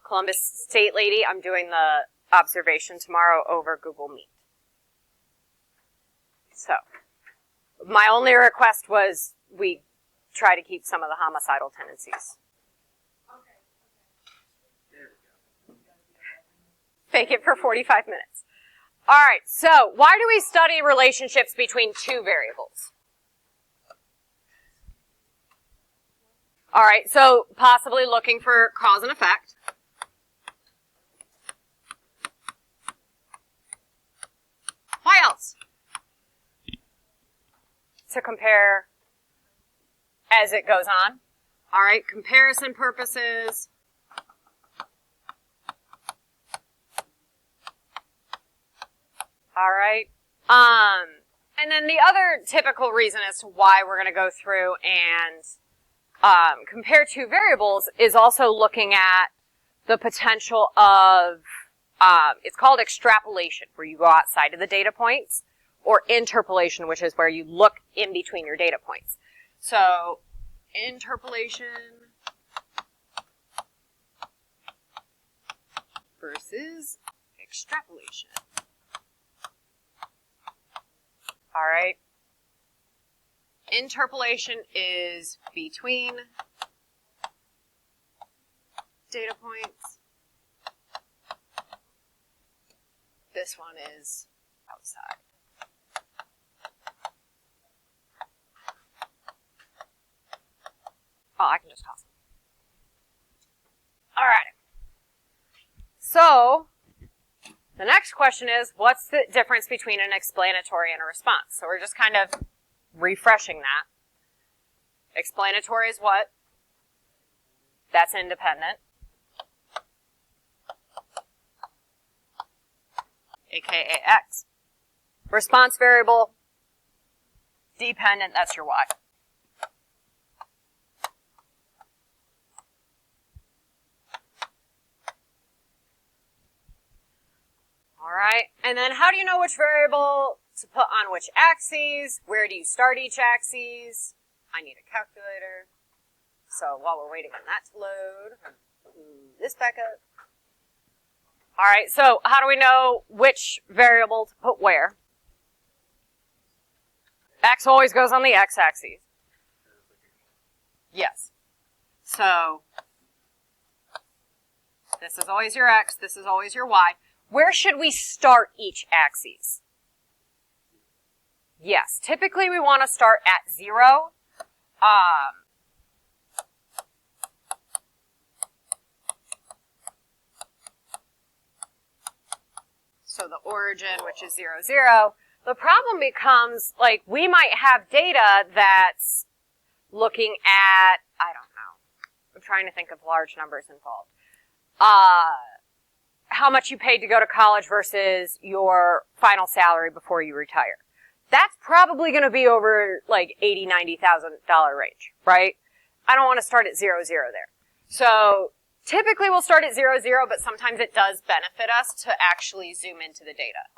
Columbus State lady, I'm doing the observation tomorrow over Google Meet. So, my only request was we try to keep some of the homicidal tendencies. Fake it for 45 minutes. All right, so why do we study relationships between two variables? All right, so possibly looking for cause and effect. Why else? To compare as it goes on. All right, comparison purposes. All right. And then the other typical reason as to why we're going to go through and compare two variables is also looking at the potential of, it's called extrapolation, where you go outside of the data points, or interpolation, which is where you look in between your data points. So, interpolation versus extrapolation. All right. Interpolation is between data points. This one is outside. Oh, I can just toss them. All right. So, the next question is, what's the difference between an explanatory and a response? So we're just kind of refreshing that. Explanatory is what? That's independent. AKA X. Response variable, dependent, that's your Y. All right, and then how do you know which variable to put on which axes? Where do you start each axis? I need a calculator. So while we're waiting on that to load, this back up. All right, so how do we know which variable to put where? X always goes on the x-axis. Yes. So this is always your x, this is always your y. Where should we start each axis? Yes, typically we want to start at 0. So the origin, which is 0, 0. The problem becomes, like, we might have data that's looking at, I don't know, I'm trying to think of large numbers involved. How much you paid to go to college versus your final salary before you retire. That's probably going to be over like $80,000, $90,000 range, right? I don't want to start at 0, 0 there. So typically we'll start at 0, 0, but sometimes it does benefit us to actually zoom into the data.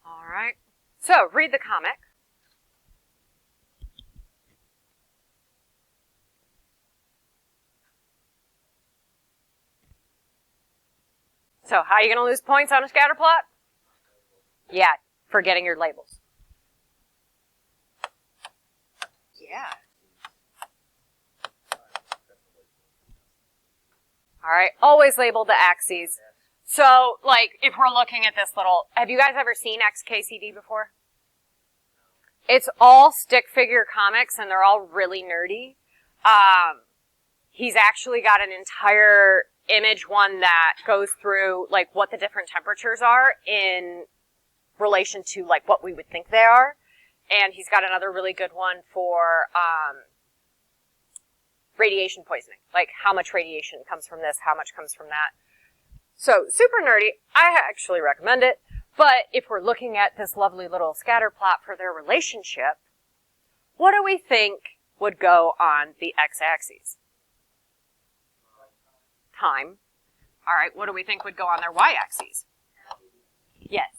All right. So read the comic. So how are you going to lose points on a scatter plot? Yeah, forgetting your labels. Yeah. All right, always label the axes. So, like, if we're looking at this little, have you guys ever seen XKCD before? It's all stick figure comics, and they're all really nerdy. He's actually got an entire image one that goes through, like, what the different temperatures are in relation to, like, what we would think they are. And he's got another really good one for radiation poisoning. Like, how much radiation comes from this, how much comes from that. So, super nerdy. I actually recommend it. But if we're looking at this lovely little scatter plot for their relationship, what do we think would go on the x-axis? Time. All right, what do we think would go on their y-axis? Yes.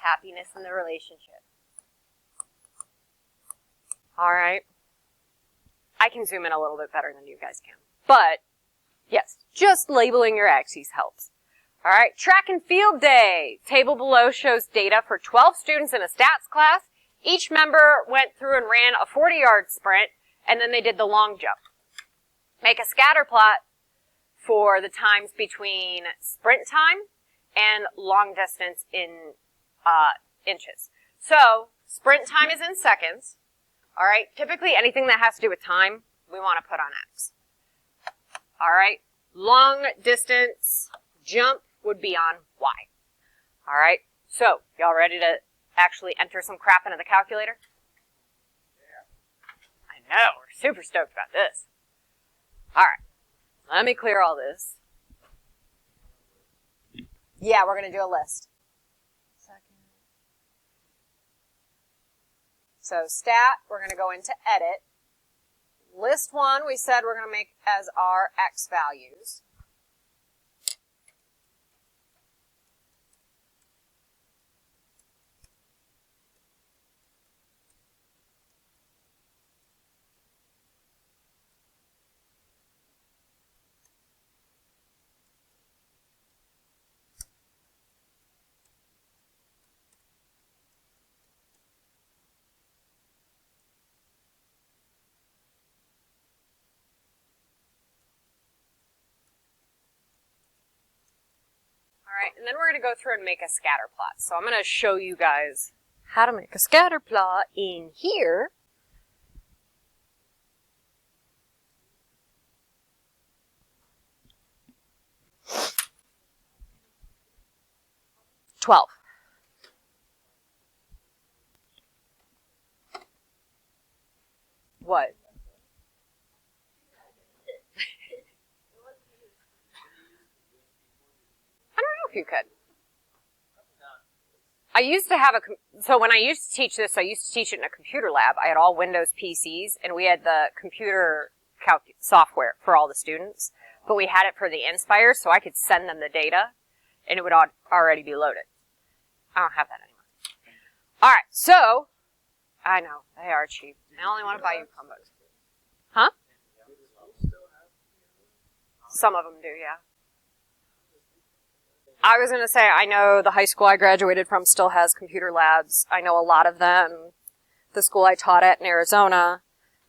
Happiness in the relationship. All right. I can zoom in a little bit better than you guys can. But, yes, just labeling your axes helps. All right, track and field day. Table below shows data for 12 students in a stats class. Each member went through and ran a 40-yard sprint, and then they did the long jump. Make a scatter plot for the times between sprint time and long distance in inches. So, sprint time is in seconds. All right, typically anything that has to do with time, we want to put on X. All right, long distance jump would be on Y. All right, so y'all ready to actually enter some crap into the calculator? Yeah. I know, we're super stoked about this. All right, let me clear all this. Yeah, we're going to do a list. So stat, we're going to go into edit. List 1, we said we're going to make as our X values. Alright, and then we're going to go through and make a scatter plot. So I'm going to show you guys how to make a scatter plot in here. $12. What? I don't know if you could. I used to have so when I used to teach this, I used to teach it in a computer lab. I had all Windows PCs, and we had the computer software for all the students, but we had it for the Inspire, so I could send them the data, and it would already be loaded. I don't have that anymore. Alright, so, I know, they are cheap. I only want to buy you Chromebooks. Huh? Some of them do, yeah. I was going to say, I know the high school I graduated from still has computer labs. I know a lot of them. The school I taught at in Arizona,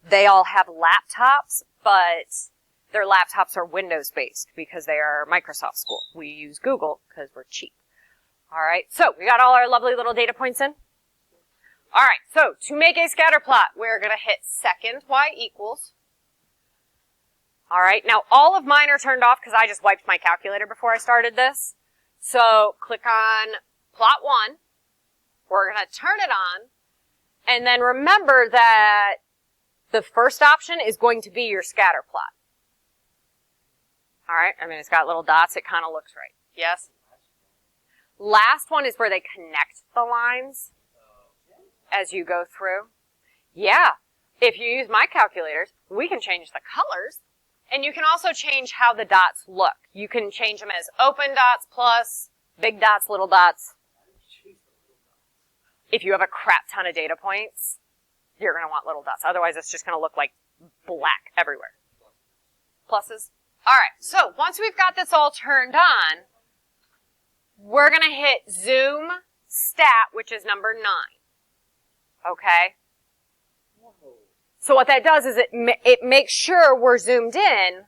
they all have laptops, but their laptops are Windows-based because they are Microsoft school. We use Google because we're cheap. All right, so we got all our lovely little data points in? All right, so to make a scatter plot, we're going to hit second y equals. All right, now all of mine are turned off because I just wiped my calculator before I started this. So click on plot 1. We're going to turn it on. And then remember that the first option is going to be your scatter plot. All right, I mean, it's got little dots. It kind of looks right. Yes? Last one is where they connect the lines as you go through. Yeah, if you use my calculators, we can change the colors. And you can also change how the dots look. You can change them as open dots, plus, big dots, little dots. If you have a crap ton of data points, you're going to want little dots. Otherwise, it's just going to look like black everywhere. Pluses? All right, so once we've got this all turned on, we're going to hit zoom stat, which is number 9. Okay? So what that does is it makes sure we're zoomed in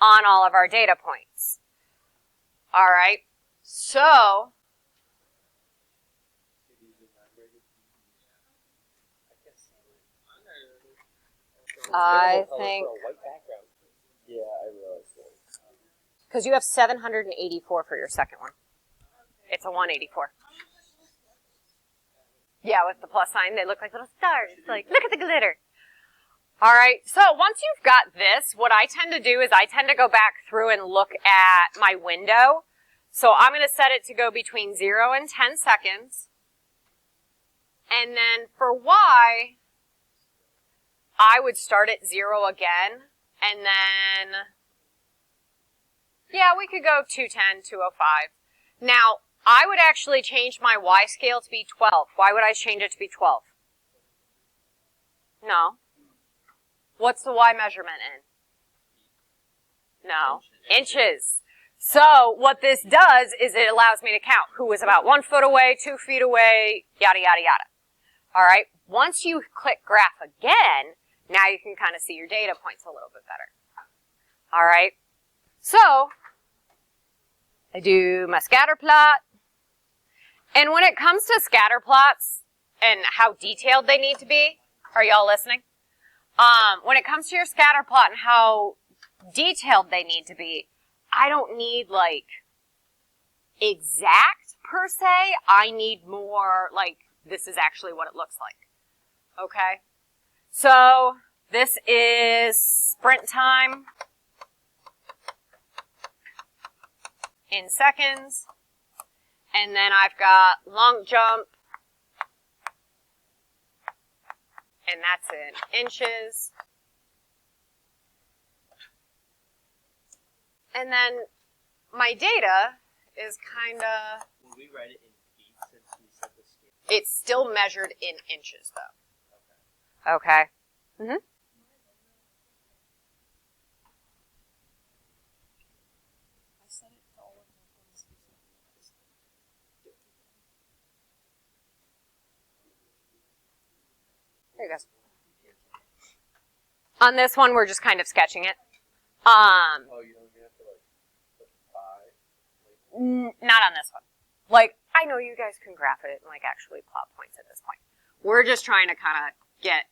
on all of our data points. All right, so I think because you have 784 for your second one. It's a 184. Yeah, with the plus sign, they look like little stars. It's like, look at the glitter. All right, so once you've got this, what I tend to do is I tend to go back through and look at my window. So I'm going to set it to go between 0 and 10 seconds. And then for Y, I would start at 0 again. And then, yeah, we could go 210, 205. Now, I would actually change my y scale to be 12. Why would I change it to be 12? No. What's the y measurement in? No. Inches. So what this does is it allows me to count who is about 1 foot away, 2 feet away, yada, yada, yada. All right. Once you click graph again, now you can kind of see your data points a little bit better. All right. So I do my scatter plot. And when it comes to scatter plots and how detailed they need to be, are y'all listening? When it comes to your scatter plot and how detailed they need to be, I don't need like exact per se. I need more like this is actually what it looks like. Okay? So this is sprint time in seconds. And then I've got long jump, and that's in inches. And then my data is kind of... Will we write it in feet since we said the scale? It's still measured in inches, though. Okay. Mm-hmm. There you go. On this one, we're just kind of sketching it. Oh, you don't even have to like put 5? Not on this one. Like, I know you guys can graph it and like actually plot points at this point. We're just trying to kind of get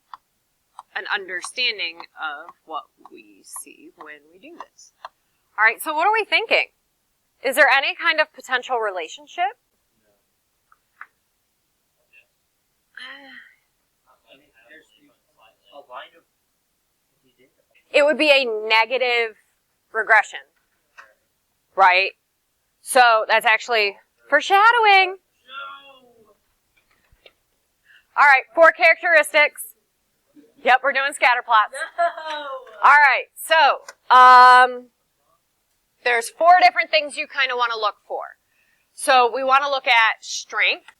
an understanding of what we see when we do this. All right, so what are we thinking? Is there any kind of potential relationship? No. There's a line of... It would be a negative regression, right? So that's actually foreshadowing. All right, 4 characteristics. Yep, we're doing scatter plots. All right, so there's 4 different things you kind of want to look for. So we want to look at strength.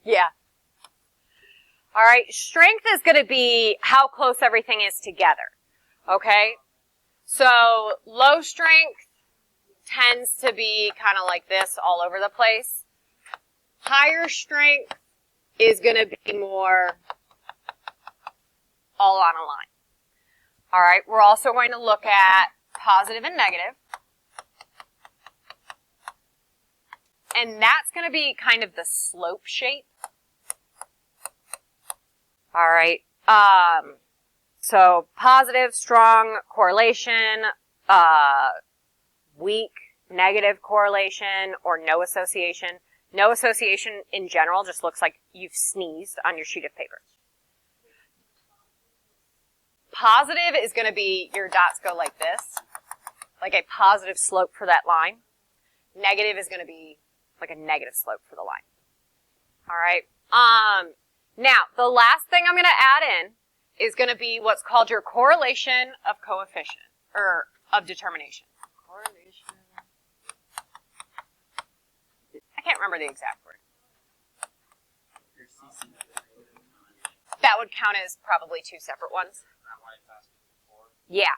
Yeah. All right, strength is going to be how close everything is together, okay? So low strength tends to be kind of like this all over the place. Higher strength is going to be more all on a line. All right, we're also going to look at positive and negative. And that's going to be kind of the slope shape. All right, so positive, strong correlation, weak, negative correlation, or no association. No association in general just looks like you've sneezed on your sheet of paper. Positive is going to be your dots go like this, like a positive slope for that line. Negative is going to be like a negative slope for the line. All right. Now, the last thing I'm going to add in is going to be what's called your correlation of coefficient, or of determination. Correlation. I can't remember the exact word. That would count as probably 2 separate ones. Yeah.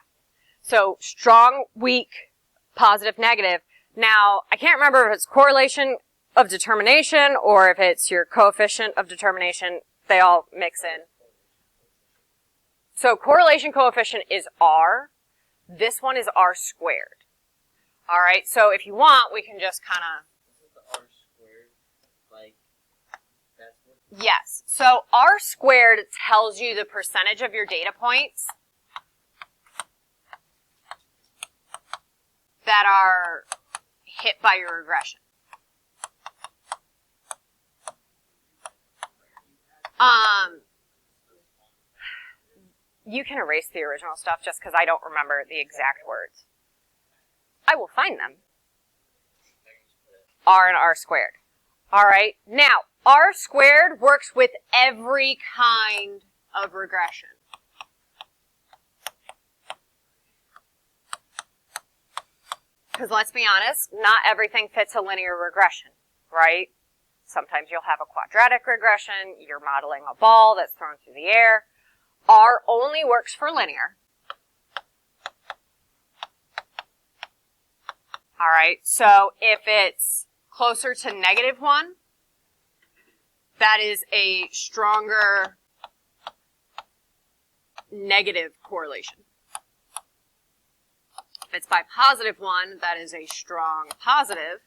So, strong, weak, positive, negative. Now, I can't remember if it's correlation of determination or if it's your coefficient of determination. They all mix in. So correlation coefficient is R. This one is R squared. All right, so if you want, we can just kind of... R squared, like, that's what... Yes, so R squared tells you the percentage of your data points that are hit by your regression. You can erase the original stuff just because I don't remember the exact words. I will find them. R and R squared. All right. Now, R squared works with every kind of regression. Because let's be honest, not everything fits a linear regression, right? Sometimes you'll have a quadratic regression, you're modeling a ball that's thrown through the air. R only works for linear. All right, so if it's closer to -1, that is a stronger negative correlation. If it's by +1, that is a strong positive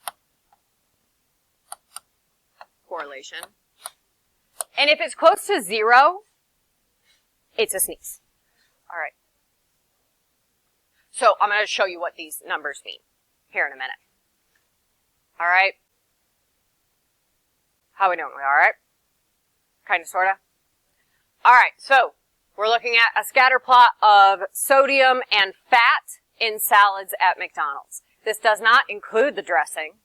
correlation. And if it's close to 0, it's a sneeze. All right. So I'm going to show you what these numbers mean here in a minute. All right. How we doing? We all right? Kind of, sort of? All right. So we're looking at a scatter plot of sodium and fat in salads at McDonald's. This does not include the dressing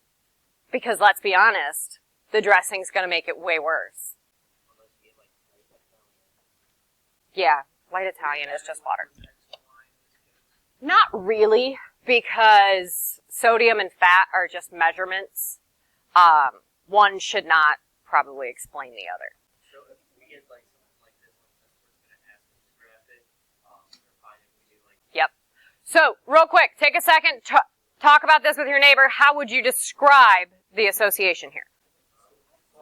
because, let's be honest, the dressing's going to make it way worse. Yeah, white Italian is just water. Not really, because sodium and fat are just measurements. One should not probably explain the other. So if we get like something like this one, that's what's going to ask us to graph it. We're fine if we do like. Yep. So, real quick, take a second, talk about this with your neighbor. How would you describe the association here? I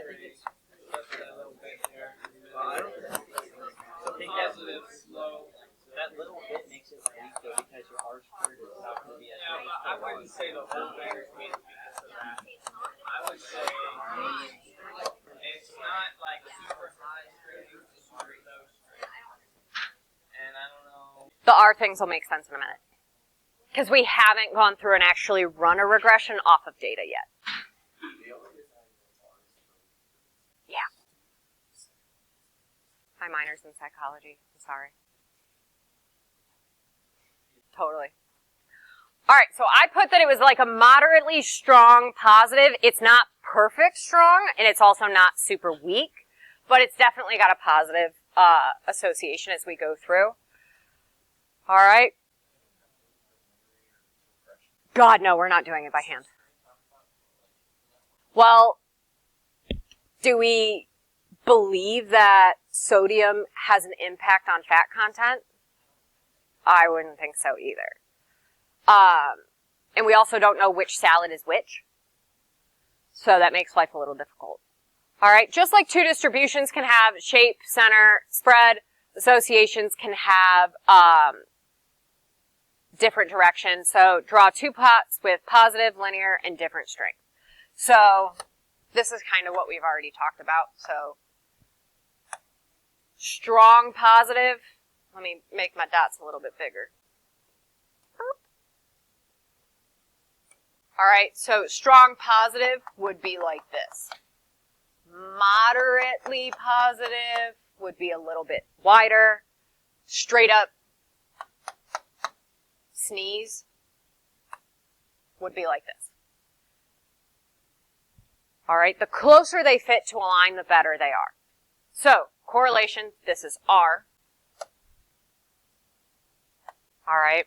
think it's just that little bit there. I don't think that's slow. That little bit makes it weak though because your R squared is not going to be as big. I wouldn't say the whole thing is weak because of that. I would say it's not like super high straight, it's super low straight. And I don't know. The R things will make sense in a minute. Because we haven't gone through and actually run a regression off of data yet. Yeah. My minor's in psychology. I'm sorry. Totally. All right, so I put that it was like a moderately strong positive. It's not perfect strong, and it's also not super weak, but it's definitely got a positive association as we go through. All right. God, no, we're not doing it by hand. Well, do we believe that sodium has an impact on fat content? I wouldn't think so either. And we also don't know which salad is which. So that makes life a little difficult. All right, just like two distributions can have shape, center, spread, associations can have different directions. So draw two plots with positive, linear, and different strength. So this is kind of what we've already talked about. So strong positive. Let me make my dots a little bit bigger. All right, so strong positive would be like this. Moderately positive would be a little bit wider. Straight up sneeze would be like this. All right, the closer they fit to a line, the better they are. So, correlation, this is R. All right.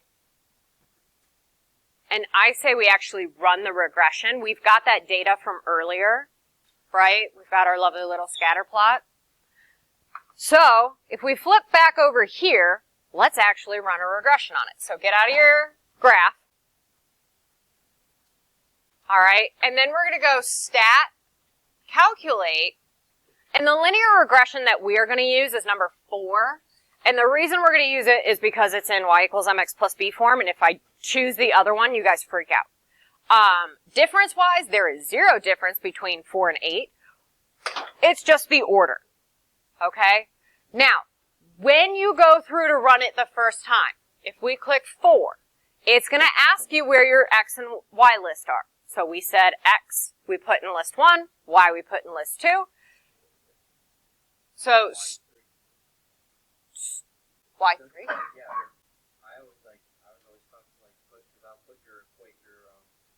And I say we actually run the regression. We've got that data from earlier, right? We've got our lovely little scatter plot. So, if we flip back over here, let's actually run a regression on it. So get out of your graph. All right, and then we're going to go stat, calculate, and the linear regression that we are going to use is number 4. And the reason we're going to use it is because it's in y equals mx plus b form, and if I choose the other one, you guys freak out. Difference-wise, there is 0 difference between 4 and 8. It's just the order, okay? Now, when you go through to run it the first time, if we click 4, it's going to ask you where your x and y list are. So we said x we put in list 1, y we put in list 2. So, y3? Yeah. I was always taught to put your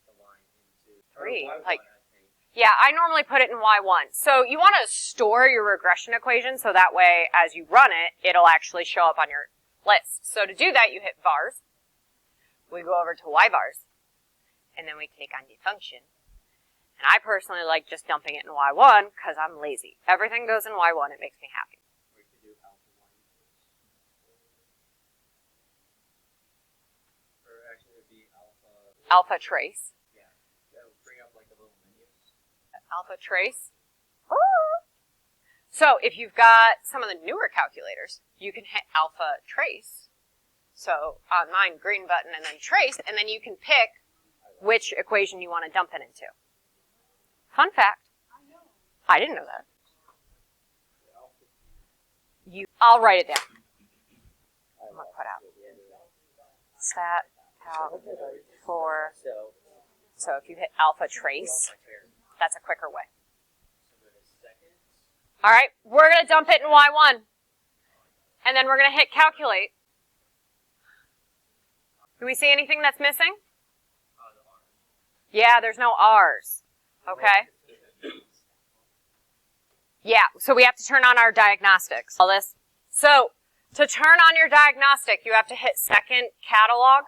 the line into 3. Y1, Like, I think. yeah, I normally put it in y1. So you want to store your regression equation so that way as you run it, it'll actually show up on your list. So to do that, you hit vars. we go over to y bars, and then we click on the function. And I personally like just dumping it in y1 because I'm lazy. Everything goes in y1, it makes me happy. We could do alpha 1. Or actually it would be Alpha trace. Yeah. That would bring up like a little menu. Alpha trace. So if you've got some of the newer calculators, you can hit alpha trace. So on mine, green button and then trace, and then you can pick which equation you want to dump it into. Fun fact. I didn't know that. I'll write it down. I'm going to put out stat calc for. So if you hit alpha trace, that's a quicker way. All right, we're going to dump it in y1. And then we're going to hit calculate. Do we see anything that's missing? Yeah, there's no R's. Okay. Yeah, so we have to turn on our diagnostics. All this. So to turn on your diagnostic, you have to hit second catalog.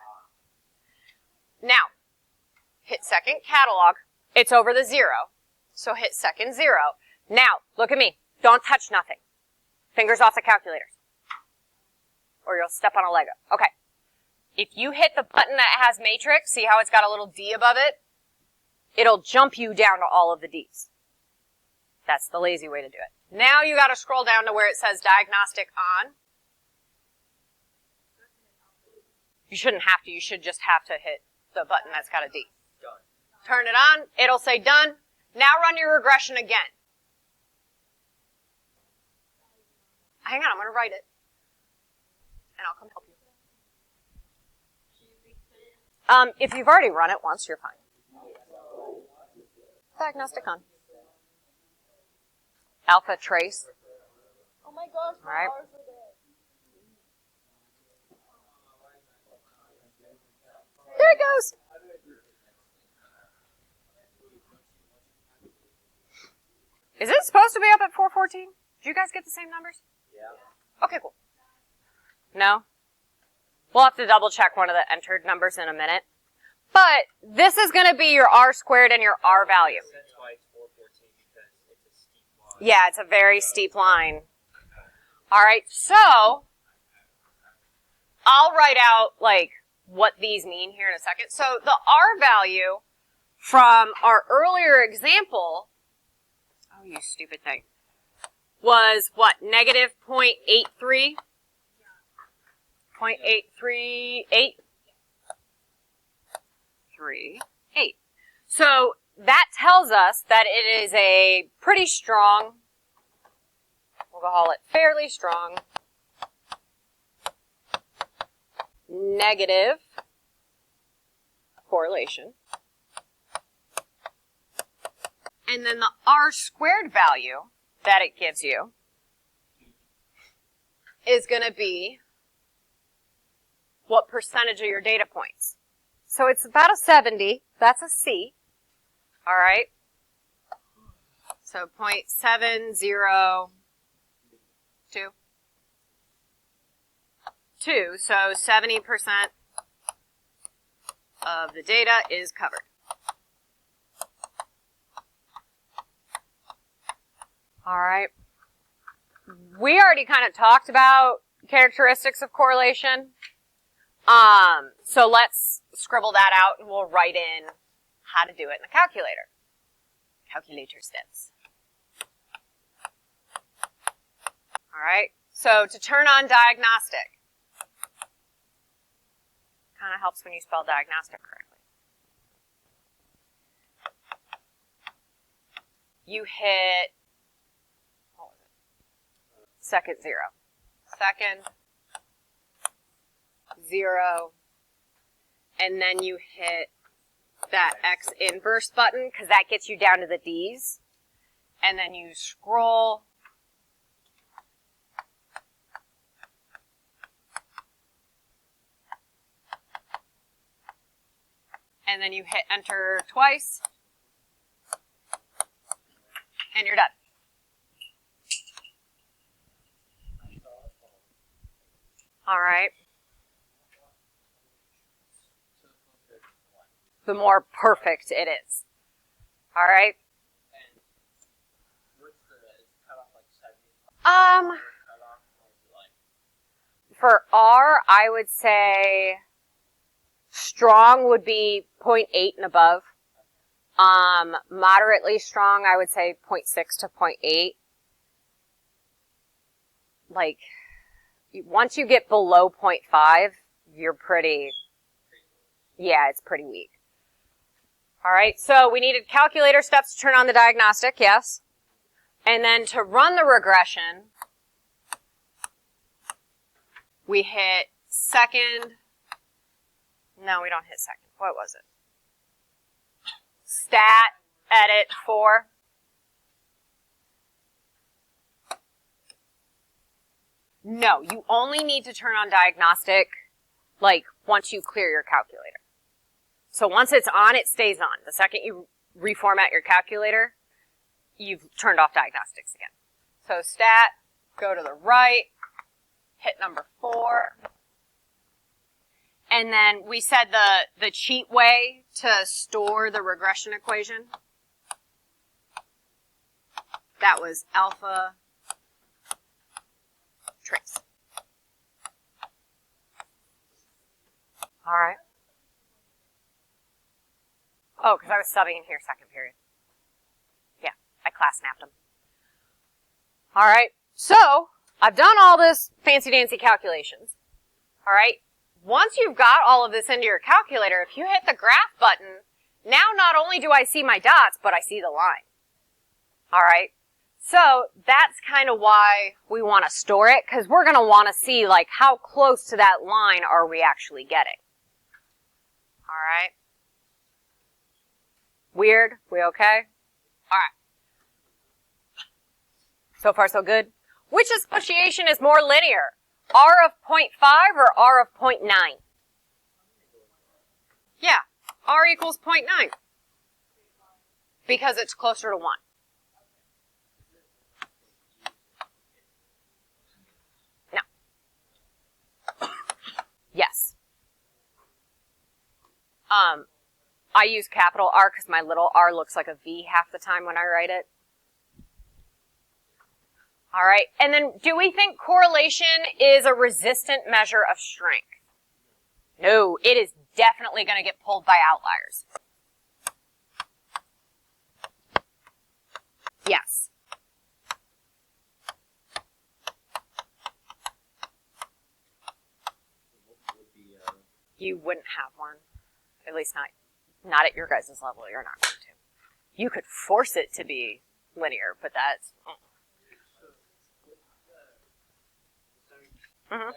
Now, hit second catalog. It's over the 0. So hit second 0. Now, look at me. Don't touch nothing. Fingers off the calculators. Or you'll step on a Lego. Okay. If you hit the button that has matrix, see how it's got a little D above it? It'll jump you down to all of the D's. That's the lazy way to do it. Now you got to scroll down to where it says diagnostic on. You shouldn't have to. You should just have to hit the button that's got a D. Done. Turn it on. It'll say done. Now run your regression again. Hang on, I'm going to write it. And I'll come help you. If you've already run it once, you're fine. Diagnostic on. Alpha trace. Oh my gosh, All right. R's are there. There it goes. Is it supposed to be up at 414? Did you guys get the same numbers? Yeah. Okay, cool. No? We'll have to double check one of the entered numbers in a minute. But this is going to be your R squared and your R value. That's why it's 414 because it's a steep line. Yeah, it's a very steep line. All right, so I'll write out like what these mean here in a second. So the R value from our earlier example, oh, you stupid thing, was what, negative 0.83? 0.838? 38. So that tells us that it is a pretty strong, we'll call it fairly strong, negative correlation. And then the R squared value that it gives you is going to be what percentage of your data points. So it's about a 70. That's a C. All right. So 0.702. 2. So 70% of the data is covered. All right. We already kind of talked about characteristics of correlation. So let's scribble that out and we'll write in how to do it in the calculator. Calculator steps. All right. So to turn on diagnostic, kind of helps when you spell diagnostic correctly. You hit, what was it? Second 0. Second 0. And then you hit that X inverse button because that gets you down to the D's. And then you scroll. And then you hit enter twice. And you're done. All right. the more perfect it is. All right? And what's the cutoff, like 70? Um, Cutoff, or is it like for R, I would say strong would be 0.8 and above. Moderately strong, I would say 0.6 to 0.8. Like, once you get below 0.5, you're pretty, yeah, it's pretty weak. All right, so we needed calculator steps to turn on the diagnostic, yes. And then to run the regression, we hit second. No, we don't hit second. What was it? Stat, edit, 4. No, you only need to turn on diagnostic, like, once you clear your calculator. So once it's on, it stays on. The second you reformat your calculator, you've turned off diagnostics again. So stat, go to the right, hit number 4. And then we said the cheat way to store the regression equation. That was alpha trace. All right. Oh, because I was subbing in here second period. Yeah, I class napped them. All right. So I've done all this fancy dancy calculations. All right. Once you've got all of this into your calculator, if you hit the graph button, now not only do I see my dots, but I see the line. All right. So that's kind of why we want to store it, because we're going to want to see, like, how close to that line are we actually getting. All right. Weird? We okay? All right. So far, so good. Which association is more linear? R of 0.5 or R of 0.9? Yeah, R equals 0.9. Because it's closer to 1. No. Yes. I use capital R because my little r looks like a V half the time when I write it. All right, and then do we think correlation is a resistant measure of strength? No, it is definitely going to get pulled by outliers. Yes. You wouldn't have one, at least not at your guys' level. You're not going to. You could force it to be linear, but that's. Mm-hmm.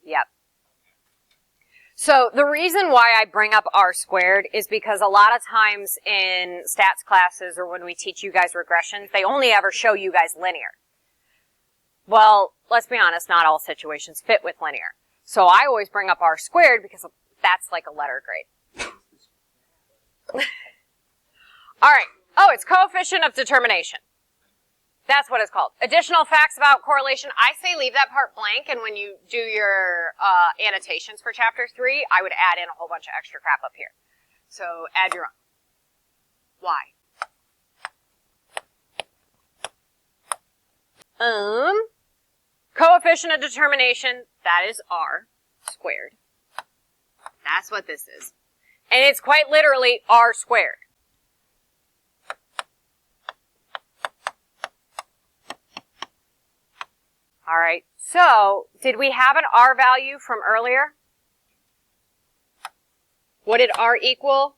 Yep. So the reason why I bring up R squared is because a lot of times in stats classes or when we teach you guys regressions, they only ever show you guys linear. Well, let's be honest, not all situations fit with linear. So I always bring up R squared because that's like a letter grade. All right. Oh, it's coefficient of determination. That's what it's called. Additional facts about correlation. I say leave that part blank, and when you do your annotations for chapter 3, I would add in a whole bunch of extra crap up here. So add your own. Why? Coefficient of determination, that is R squared. That's what this is. And it's quite literally R squared. All right, so did we have an R value from earlier? What did R equal?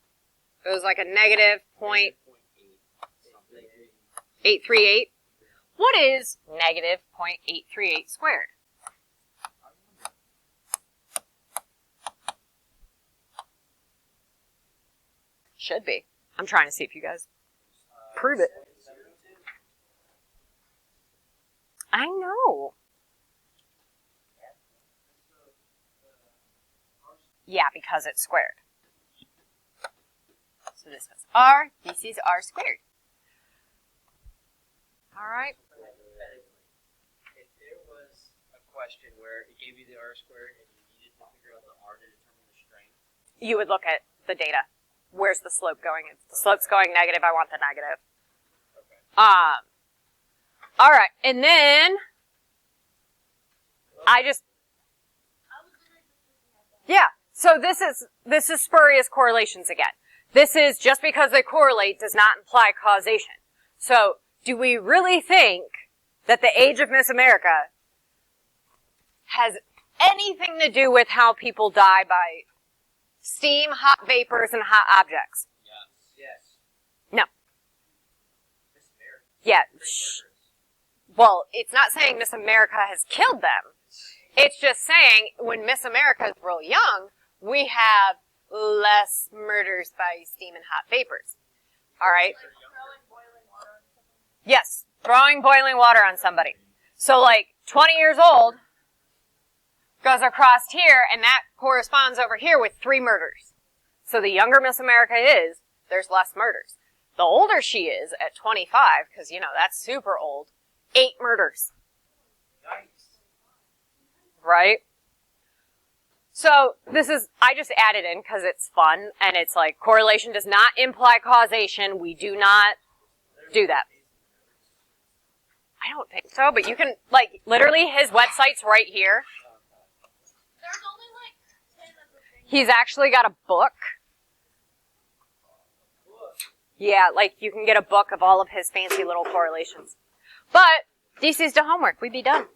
It was like a negative 0.838. What is negative 0.838 squared? Should be. I'm trying to see if you guys prove it. I know. Yeah, because it's squared. So this was R, this is R squared. All right. If there was a question where it gave you the R squared and you needed to figure out the R to determine the strength, you would look at the data. Where's the slope going? If the slope's going negative, I want the negative. All right, and then yeah. So this is spurious correlations again. This is just because they correlate does not imply causation. So do we really think that the age of Miss America has anything to do with how people die by steam, hot vapors, and hot objects? Yes. No. Miss America. Yeah. Well, it's not saying Miss America has killed them. It's just saying when Miss America is real young, we have less murders by steam and hot vapors. All right? Yes, throwing boiling water on somebody. So like 20 years old goes across here, and that corresponds over here with 3 murders. So the younger Miss America is, there's less murders. The older she is at 25, because, you know, that's super old, 8 murders. Nice. Right? So this is, I just added in because it's fun, and it's like correlation does not imply causation. We do not do that. I don't think so, but you can, like, literally his website's right here. There's only like 10 of the things. He's actually got a book. Yeah, like you can get a book of all of his fancy little correlations. But DC's to homework. We'd be done.